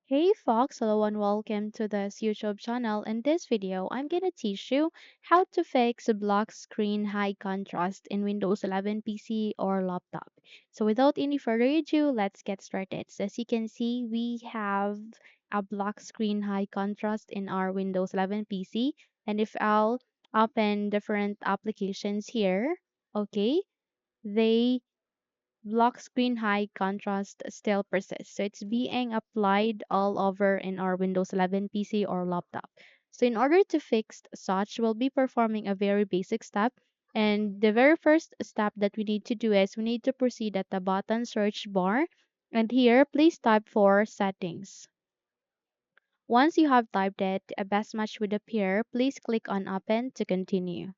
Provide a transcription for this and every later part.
Hey Fox, hello and welcome to this YouTube channel. In this video, I'm gonna teach you how to fix a block screen high contrast in Windows 11 PC or laptop. So without any further ado, let's get started. So as you can see, we have a block screen high contrast in our Windows 11 PC. And if I'll open different applications here, okay, they block screen high contrast still persists. So it's being applied all over in our Windows 11 PC or laptop. So in order to fix such, we'll be performing a very basic step. And the very first step that we need to do is we need to proceed at the button search bar. And here, please type for settings. Once you have typed it, a best match would appear. Please click on open to continue.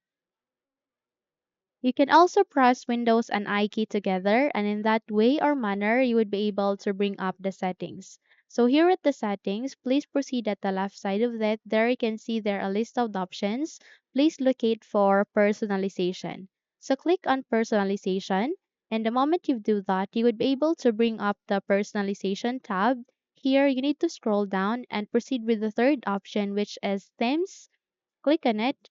You can also press Windows and I key together, and in that way or manner, you would be able to bring up the settings. So here at the settings, please proceed at the left side of it. There you can see there a list of options. Please locate for personalization. So click on personalization, and the moment you do that, you would be able to bring up the personalization tab. Here, you need to scroll down and proceed with the third option, which is themes. Click on it,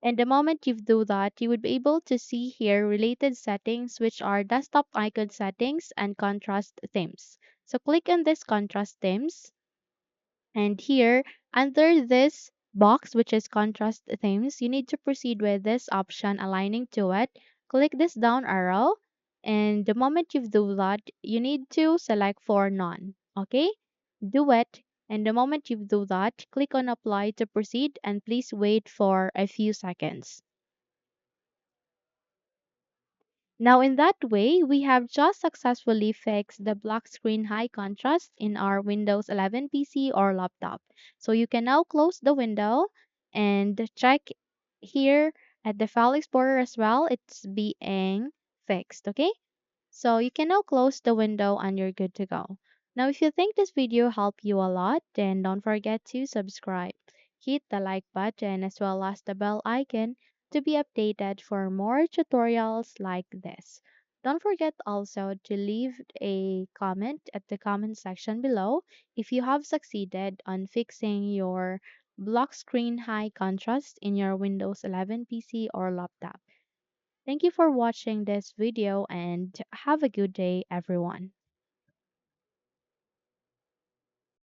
and the moment you do that, you would be able to see here related settings, which are desktop icon settings and contrast themes. So click on this contrast themes. And here, under this box, which is contrast themes, you need to proceed with this option aligning to it. Click this down arrow. And the moment you do that, you need to select for none. Okay? Do it. And the moment you do that, click on apply to proceed and please wait for a few seconds. Now in that way, we have just successfully fixed the black screen high contrast in our Windows 11 PC or laptop. So you can now close the window and check here at the File Explorer as well. It's being fixed, okay? So you can now close the window and you're good to go. Now, if you think this video helped you a lot, then don't forget to subscribe. Hit the like button as well as the bell icon to be updated for more tutorials like this. Don't forget also to leave a comment at the comment section below if you have succeeded on fixing your block screen high contrast in your Windows 11 PC or laptop. Thank you for watching this video and have a good day, everyone.